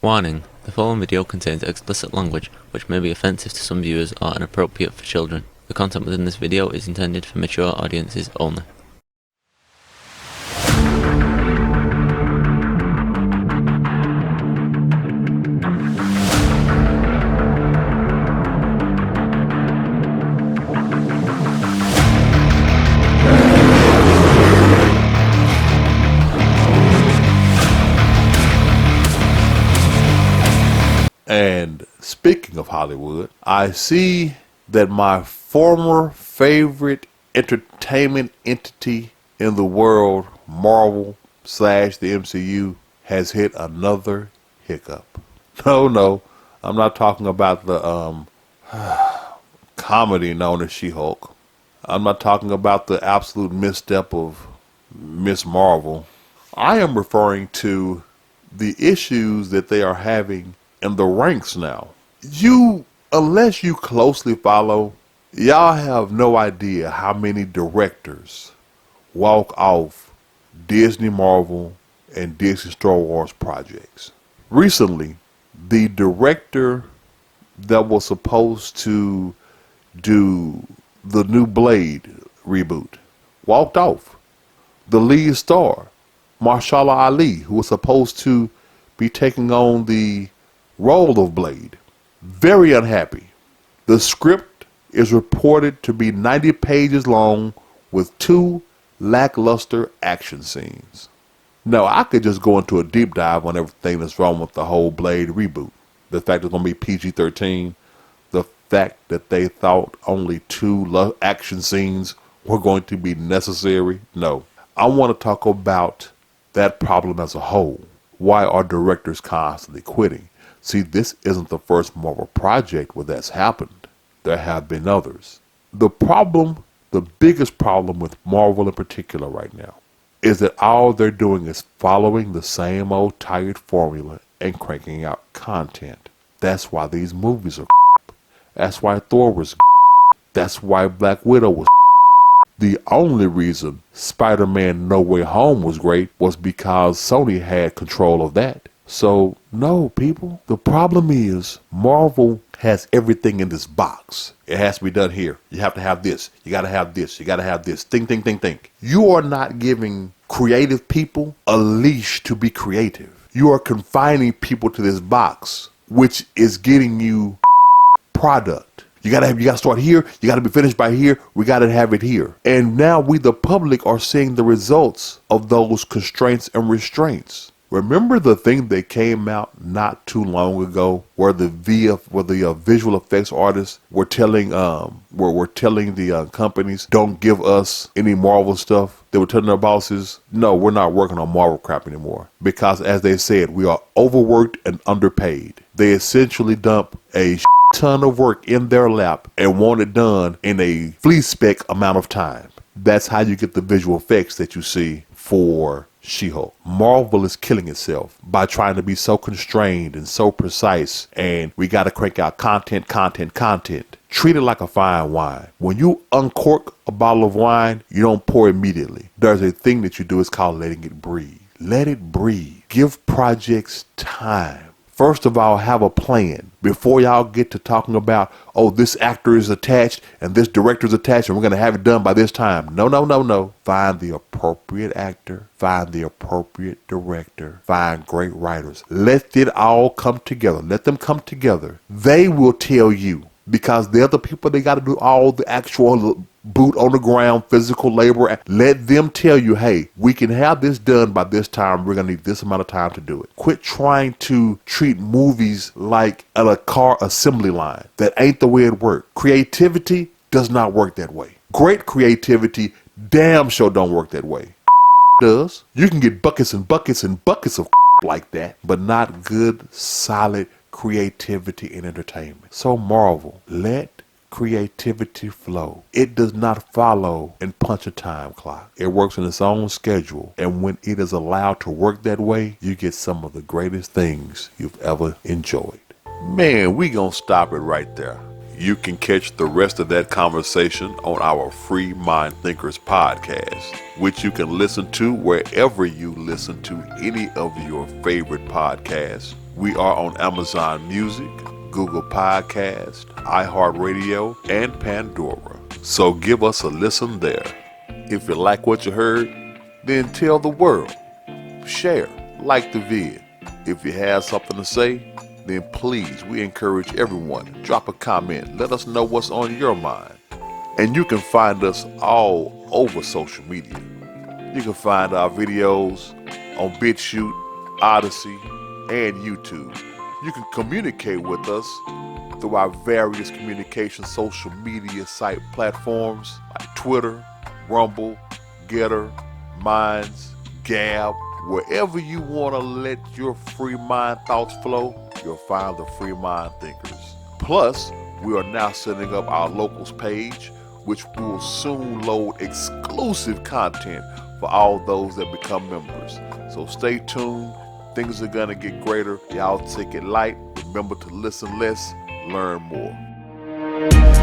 Warning: the following video contains explicit language which may be offensive to some viewers or inappropriate for children. The content within this video is intended for mature audiences only. And speaking of Hollywood, I see that my former favorite entertainment entity in the world, Marvel / the M.C.U, has hit another hiccup. No, I'm not talking about the comedy known as She-Hulk. I'm not talking about the absolute misstep of Miss Marvel. I am referring to the issues that they are having in the ranks now. Unless you closely follow, y'all have no idea how many directors walk off Disney Marvel and Disney Star Wars projects. Recently, the director that was supposed to do the new Blade reboot walked off. The lead star, Mahershala Ali, who was supposed to be taking on the role of Blade, very unhappy. The script is reported to be 90 pages long with 2 lackluster action scenes. Now, I could just go into a deep dive on everything that's wrong with the whole Blade reboot. The fact it's going to be PG-13, the fact that they thought only 2 action scenes were going to be necessary. No, I want to talk about that problem as a whole. Why are directors constantly quitting? See, this isn't the first Marvel project where that's happened. There have been others. The biggest problem with Marvel in particular right now, is that all they're doing is following the same old tired formula and cranking out content. That's why these movies are That's why Thor was That's why Black Widow was The only reason Spider-Man No Way Home was great was because Sony had control of that. So, no, people, the problem is Marvel has everything in this box. It has to be done here. You have to have this. You got to have this. You got to have this. Think. You are not giving creative people a leash to be creative. You are confining people to this box, which is getting you product. You gotta start here. You gotta be finished by here. We gotta have it here. And now we, the public, are seeing the results of those constraints and restraints. Remember the thing that came out not too long ago, where the visual effects artists were telling the companies, don't give us any Marvel stuff. They were telling their bosses, no, we're not working on Marvel crap anymore, because as they said, we are overworked and underpaid. They essentially dump a ton of work in their lap and want it done in a flea speck amount of time. That's how you get the visual effects that you see for She-Hulk. Marvel is killing itself by trying to be so constrained and so precise, and we got to crank out content. Treat it like a fine wine. When you uncork a bottle of wine, you don't pour immediately. There's a thing that you do, it's called letting it breathe. Let it breathe. Give projects time. First of all, have a plan before y'all get to talking about, oh, this actor is attached and this director is attached and we're going to have it done by this time. No. Find the appropriate actor, find the appropriate director, find great writers. Let it all come together. Let them come together. They will tell you, because they're the people they got to do all the actual boot on the ground physical labor. Let them tell you, hey, we can have this done by this time. We're going to need this amount of time to do it. Quit trying to treat movies like a car assembly line. That ain't the way it works. Creativity does not work that way. Great creativity damn sure don't work that way. Does. You can get buckets and buckets and buckets of like that, but not good, solid creativity in entertainment. So Marvel, let creativity flow. It does not follow and punch a time clock. It works in its own schedule, and when it is allowed to work that way, you get some of the greatest things you've ever enjoyed. Man, we gonna stop it right there. You can catch the rest of that conversation on our Free Mind Thinkers podcast, which you can listen to wherever you listen to any of your favorite podcasts, We are on Amazon Music, Google Podcast, iHeartRadio, and Pandora. So give us a listen there. If you like what you heard, then tell the world. Share, like the vid. If you have something to say, then please, we encourage everyone, drop a comment. Let us know what's on your mind. And you can find us all over social media. You can find our videos on BitChute, Odyssey, and YouTube. You can communicate with us through our various communication social media site platforms like Twitter, Rumble, Getter, Minds, Gab. Wherever you want to let your free mind thoughts flow, you'll find the Free Mind Thinkers. Plus, we are now setting up our locals page, which will soon load exclusive content for all those that become members. So stay tuned. Things are going to get greater. Y'all take it light. Remember to listen less, learn more.